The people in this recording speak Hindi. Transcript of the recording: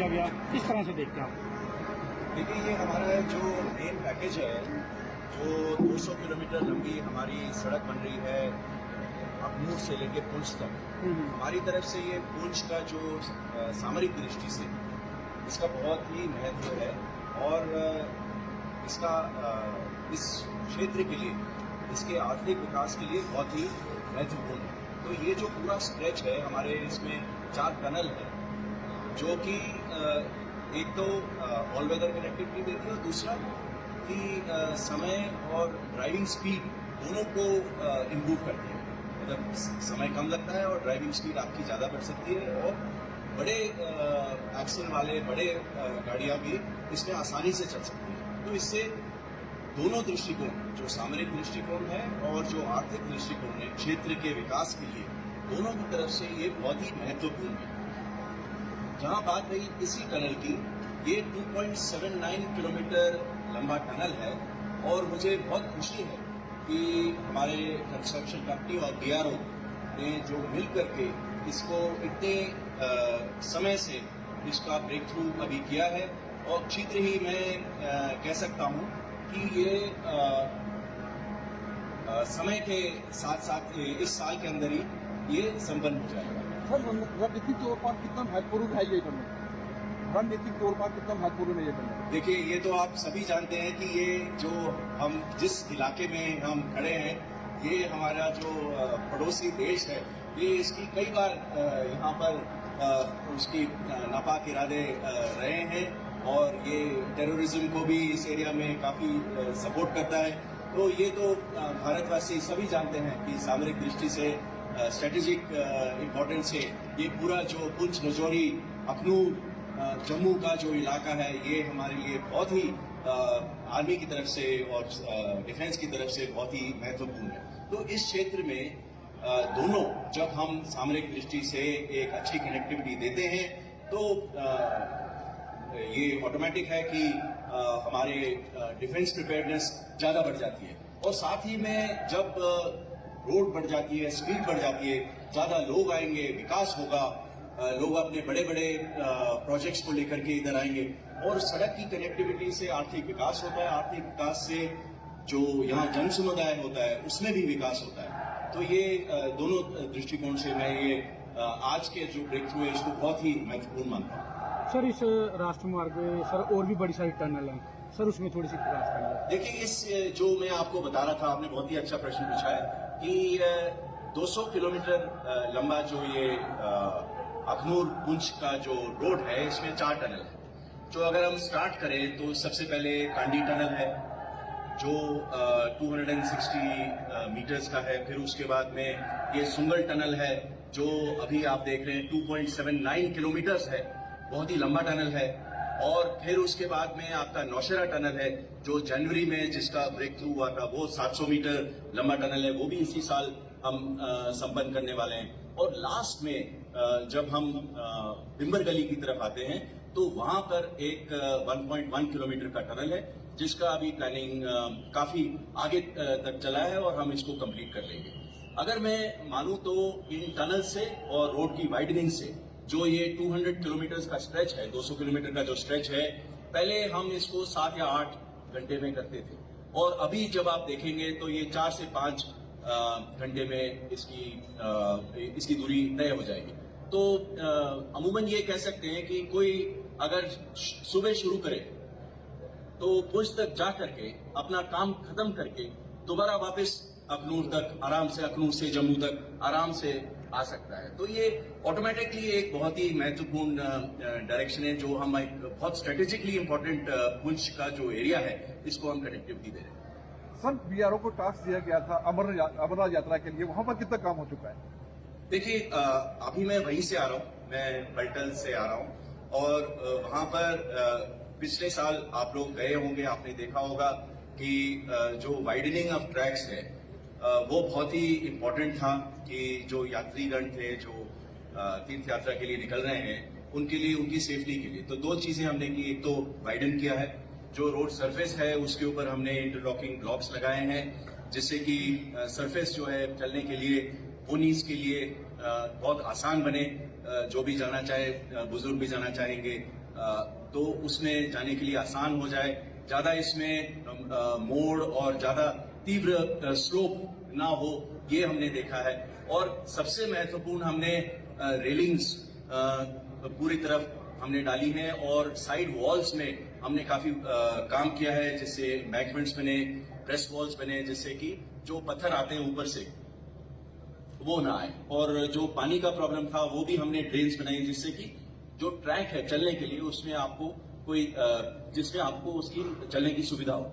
किया गया, किस तरह से देखते हैं आप? देखिए, ये हमारा जो मेन पैकेज है, जो 200 किलोमीटर लंबी हमारी सड़क बन रही है अखनूर से लेके पुंछ तक। हमारी तरफ से ये पुंछ का जो सामरिक दृष्टि से इसका बहुत ही महत्व है और इसका इस क्षेत्र के लिए, इसके आर्थिक विकास के लिए बहुत ही महत्वपूर्ण है। तो ये जो पूरा स्ट्रेच है हमारे, इसमें 4 टनल है जो कि एक तो ऑल वेदर कनेक्टिविटी देती है और दूसरा कि समय और ड्राइविंग स्पीड दोनों को इम्प्रूव करती है। मतलब समय कम लगता है और ड्राइविंग स्पीड आपकी ज़्यादा बढ़ सकती है और बड़े एक्सल वाले बड़े गाड़ियाँ भी इसमें आसानी से चल सकती हैं। तो इससे दोनों दृष्टिकोण, जो सामरिक दृष्टिकोण है और जो आर्थिक दृष्टिकोण है क्षेत्र के विकास के लिए, दोनों की तरफ से ये बहुत ही महत्वपूर्ण है। जहां बात रही इसी टनल की, ये 2.79 किलोमीटर लंबा टनल है और मुझे बहुत खुशी है कि हमारे कंस्ट्रक्शन कंपनी और बीआरओ ने जो मिल करके इसको इतने समय से इसका ब्रेक थ्रू अभी किया है और शीघ्र ही मैं कह सकता हूं कि ये समय के साथ साथ इस साल के अंदर ही ये संपन्न हो जाएगा। सर, रणनीतिक तौर पर कितना महत्वपूर्ण है ये टनल? रणनीतिक तौर पर कितना महत्वपूर्ण है ये टनल? देखिए, ये तो आप सभी जानते हैं कि ये जो हम जिस इलाके में हम खड़े हैं, ये हमारा जो पड़ोसी देश है, ये इसकी कई बार यहाँ पर उसकी नापाक इरादे रहे हैं और ये टेररिज्म को भी इस एरिया में काफी सपोर्ट करता है। तो ये तो भारतवासी सभी जानते हैं कि सामरिक दृष्टि से स्ट्रेटेजिक इम्पोर्टेंस है ये पूरा जो पुंछ, राजौरी, अखनूर, जम्मू का जो इलाका है, ये हमारे लिए बहुत ही आर्मी की तरफ से और डिफेंस की तरफ से बहुत ही महत्वपूर्ण है। तो इस क्षेत्र में दोनों, जब हम सामरिक दृष्टि से एक अच्छी कनेक्टिविटी देते हैं तो ये ऑटोमेटिक है कि हमारे डिफेंस प्रिपेयर्डनेस ज्यादा बढ़ जाती है और साथ ही में जब रोड बढ़ जाती है, स्पीड बढ़ जाती है, ज्यादा लोग आएंगे, विकास होगा, लोग अपने बड़े बड़े प्रोजेक्ट्स को लेकर के इधर आएंगे और सड़क की कनेक्टिविटी से आर्थिक विकास होता है। आर्थिक विकास से जो यहाँ जन समुदाय होता है उसमें भी विकास होता है। तो ये दोनों दृष्टिकोण से मैं ये आज के जो ब्रेक थ्रू है इसको बहुत ही महत्वपूर्ण मानता हूँ। सर, इस राष्ट्रमार्ग सर और भी बड़ी सारी टनल हैं सर, उसमें थोड़ी सी प्रकाश करेंगे। देखिए, इस जो मैं आपको बता रहा था, आपने बहुत ही अच्छा प्रश्न पूछा है कि 200 किलोमीटर लंबा जो ये अखनूर पुंछ का जो रोड है, इसमें 4 टनल है। जो अगर हम स्टार्ट करें तो सबसे पहले कांडी टनल है जो 260 मीटर्स का है। फिर उसके बाद में ये सुंगल टनल है जो अभी आप देख रहे हैं 2.79 किलोमीटर्स है, बहुत ही लंबा टनल है। और फिर उसके बाद में आपका नौशेरा टनल है जो जनवरी में जिसका ब्रेक थ्रू हुआ था, वो 700 मीटर लंबा टनल है, वो भी इसी साल हम संपन्न करने वाले हैं। और लास्ट में जब हम बिम्बर गली की तरफ आते हैं तो वहां पर एक 1.1 किलोमीटर का टनल है जिसका अभी प्लानिंग काफी आगे तक चला है और हम इसको कंप्लीट कर लेंगे। अगर मैं मानूं तो इन टनल से और रोड की वाइडनिंग से जो ये 200 किलोमीटर का स्ट्रेच है, 200 किलोमीटर का जो स्ट्रेच है, पहले हम इसको 7 या 8 घंटे में करते थे और अभी जब आप देखेंगे तो ये 4 से 5 घंटे में इसकी दूरी तय हो जाएगी। तो अमूमन ये कह सकते हैं कि कोई अगर सुबह शुरू करे तो पुंछ तक जा करके अपना काम खत्म करके दोबारा वापस अखनूर तक आराम से, अखनूर से जम्मू तक आराम से आ सकता है। तो ये ऑटोमेटिकली एक बहुत ही महत्वपूर्ण डायरेक्शन है जो हम एक बहुत स्ट्रेटेजिकली इंपॉर्टेंट पुंछ का जो एरिया है इसको हम कनेक्टिविटी दे रहे हैं। सर, बीआरओ को टास्क दिया गया था अमरनाथ यात्रा के लिए, वहां पर कितना काम हो चुका है? देखिए, अभी मैं वहीं से आ रहा हूँ, मैं पलटन से आ रहा हूँ और वहां पर पिछले साल आप लोग गए होंगे, आपने देखा होगा कि जो वाइडनिंग ऑफ ट्रैक्स है वो बहुत ही इम्पोर्टेंट था कि जो यात्रीगण थे जो तीर्थ यात्रा के लिए निकल रहे हैं उनके लिए, उनकी सेफ्टी के लिए। तो 2 चीजें हमने की, एक तो वाइडन किया है, जो रोड सरफेस है उसके ऊपर हमने इंटरलॉकिंग ब्लॉक्स लगाए हैं जिससे कि सरफेस जो है चलने के लिए, पोनीज के लिए बहुत आसान बने। जो भी जाना चाहे, बुजुर्ग भी जाना चाहेंगे, तो उसमें जाने के लिए आसान हो जाए, ज्यादा इसमें मोड़ और ज्यादा तीव्र स्लोप ना हो, ये हमने देखा है। और सबसे महत्वपूर्ण हमने रेलिंग्स पूरी तरफ हमने डाली हैं और साइड वॉल्स में हमने काफी काम किया है, जिससे एम्बैंकमेंट्स बने, प्रेस वॉल्स बने, जिससे कि जो पत्थर आते हैं ऊपर से वो ना आए। और जो पानी का प्रॉब्लम था वो भी हमने ड्रेन्स बनाई, जिससे कि जो ट्रैक है चलने के लिए उसमें आपको कोई जिसमें आपको उसकी चलने की सुविधा हो।